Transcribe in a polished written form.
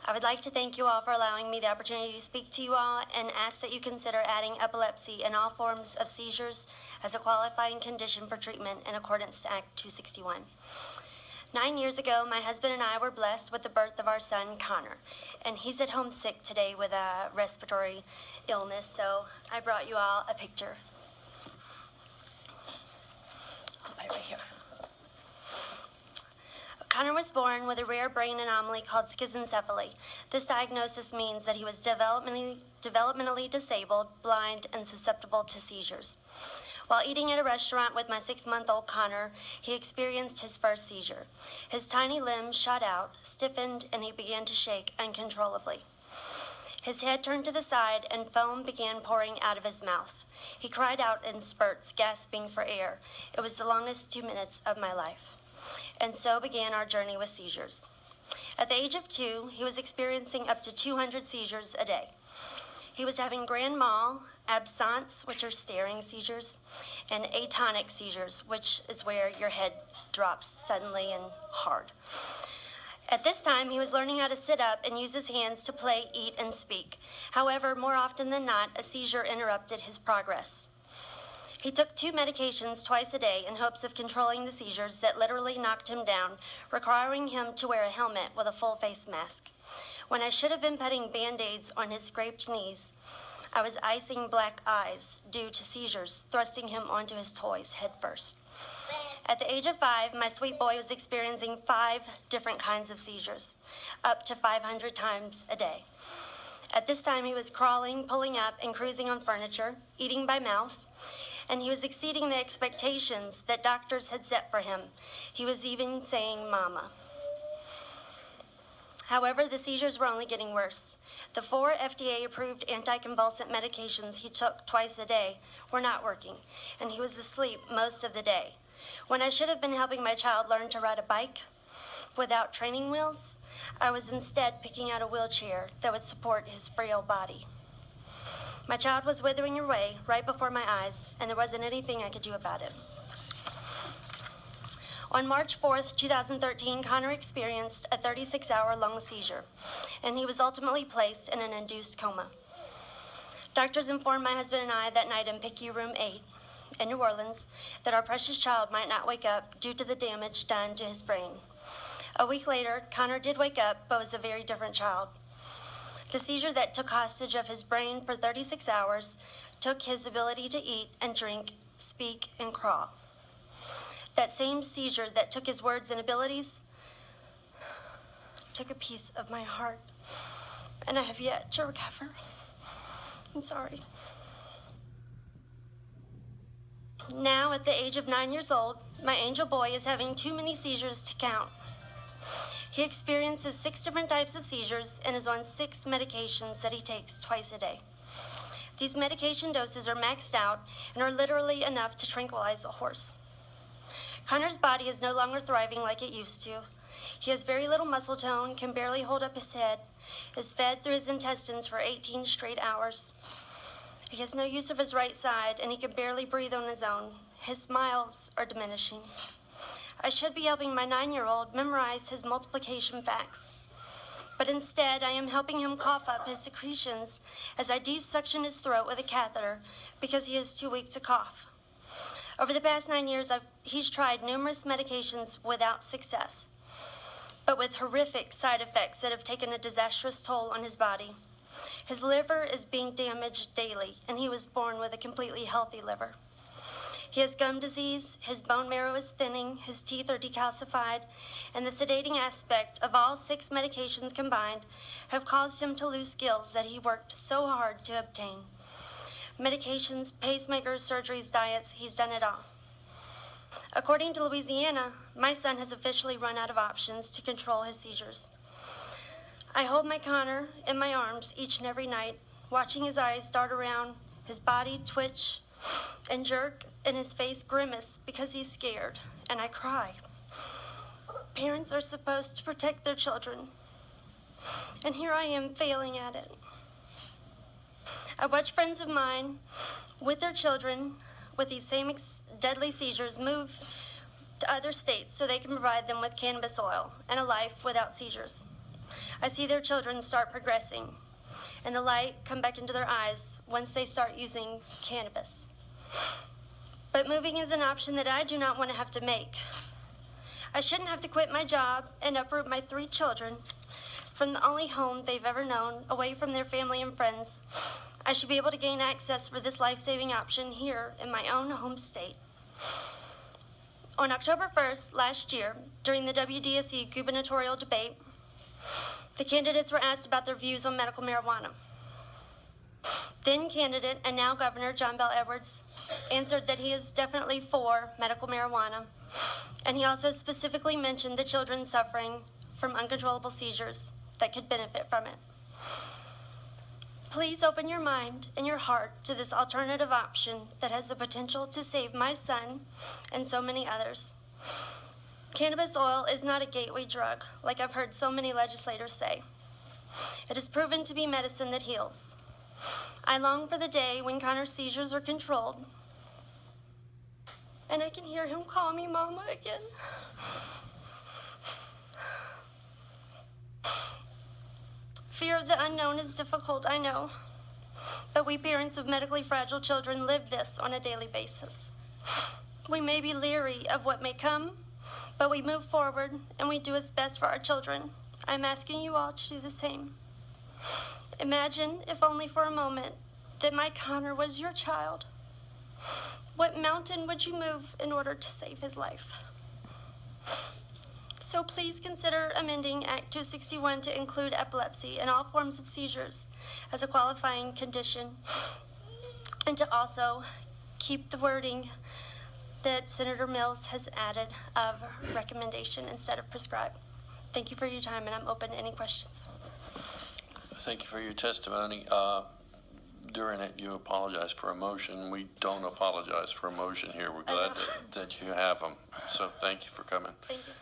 I would like to thank you all for allowing me the opportunity to speak to you all and ask that you consider adding epilepsy and all forms of seizures as a qualifying condition for treatment in accordance to Act 261. 9 years ago, my husband and I were blessed with the birth of our son, Connor, and he's at home sick today with a respiratory illness, so I brought you all a picture. I'll put it right here. Connor was born with a rare brain anomaly called schizencephaly. This diagnosis means that he was developmentally disabled, blind, and susceptible to seizures. While eating at a restaurant with my 6-month-old Connor, he experienced his first seizure. His tiny limbs shot out, stiffened, and he began to shake uncontrollably. His head turned to the side, and foam began pouring out of his mouth. He cried out in spurts, gasping for air. It was the longest 2 minutes of my life. And so began our journey with seizures. At the age of 2, he was experiencing up to 200 seizures a day. He was having grand mal, absence, which are staring seizures, and atonic seizures, which is where your head drops suddenly and hard. At this time, he was learning how to sit up and use his hands to play, eat, and speak. However, more often than not, a seizure interrupted his progress. He took 2 medications twice a day in hopes of controlling the seizures that literally knocked him down, requiring him to wear a helmet with a full face mask. When I should have been putting Band-Aids on his scraped knees, I was icing black eyes due to seizures, thrusting him onto his toys head first. At the age of 5, my sweet boy was experiencing 5 different kinds of seizures, up to 500 times a day. At this time, he was crawling, pulling up, and cruising on furniture, eating by mouth, and he was exceeding the expectations that doctors had set for him. He was even saying, "Mama." However, the seizures were only getting worse. The 4 FDA-approved anticonvulsant medications he took twice a day were not working, and he was asleep most of the day. When I should have been helping my child learn to ride a bike without training wheels, I was instead picking out a wheelchair that would support his frail body. My child was withering away right before my eyes, and there wasn't anything I could do about it. On March 4th, 2013, Connor experienced a 36-hour lung seizure, and he was ultimately placed in an induced coma. Doctors informed my husband and I that night in PICU Room 8 in New Orleans that our precious child might not wake up due to the damage done to his brain. A week later, Connor did wake up, but was a very different child. The seizure that took hostage of his brain for 36 hours took his ability to eat and drink, speak, and crawl. That same seizure that took his words and abilities took a piece of my heart, and I have yet to recover. I'm sorry. Now, at the age of 9 years old, my angel boy is having too many seizures to count. He experiences 6 different types of seizures and is on 6 medications that he takes twice a day. These medication doses are maxed out and are literally enough to tranquilize a horse. Connor's body is no longer thriving like it used to. He has very little muscle tone, can barely hold up his head, is fed through his intestines for 18 straight hours. He has no use of his right side, and he can barely breathe on his own. His smiles are diminishing. I should be helping my 9-year-old memorize his multiplication facts. But instead, I am helping him cough up his secretions as I deep suction his throat with a catheter because he is too weak to cough. Over the past 9 years, he's tried numerous medications without success, but with horrific side effects that have taken a disastrous toll on his body. His liver is being damaged daily, and he was born with a completely healthy liver. He has gum disease, his bone marrow is thinning, his teeth are decalcified, and the sedating aspect of all 6 medications combined have caused him to lose skills that he worked so hard to obtain. Medications, pacemakers, surgeries, diets, he's done it all. According to Louisiana, my son has officially run out of options to control his seizures. I hold my Connor in my arms each and every night, watching his eyes dart around, his body twitch and jerk, and his face grimace because he's scared, and I cry. Parents are supposed to protect their children, and here I am failing at it. I watch friends of mine with their children with these same deadly seizures move to other states so they can provide them with cannabis oil and a life without seizures. I see their children start progressing and the light come back into their eyes once they start using cannabis. But moving is an option that I do not want to have to make. I shouldn't have to quit my job and uproot my 3 children from the only home they've ever known, away from their family and friends. I should be able to gain access for this life-saving option here in my own home state. On October 1st last year, during the WDSE gubernatorial debate, the candidates were asked about their views on medical marijuana. Then candidate and now Governor John Bel Edwards answered that he is definitely for medical marijuana, and he also specifically mentioned the children suffering from uncontrollable seizures that could benefit from it. Please open your mind and your heart to this alternative option that has the potential to save my son and so many others. Cannabis oil is not a gateway drug, like I've heard so many legislators say. It is proven to be medicine that heals. I long for the day when Connor's seizures are controlled, and I can hear him call me Mama again. Fear of the unknown is difficult, I know, but we parents of medically fragile children live this on a daily basis. We may be leery of what may come, but we move forward and we do what's best for our children. I'm asking you all to do the same. Imagine, if only for a moment, that my Connor was your child. What mountain would you move in order to save his life? So please consider amending Act 261 to include epilepsy and all forms of seizures as a qualifying condition, and to also keep the wording that Senator Mills has added of recommendation instead of prescribed. Thank you for your time, and I'm open to any questions. Thank you for your testimony. During it, you apologized for a motion. We don't apologize for a motion here. We're glad that you have them. So thank you for coming. Thank you.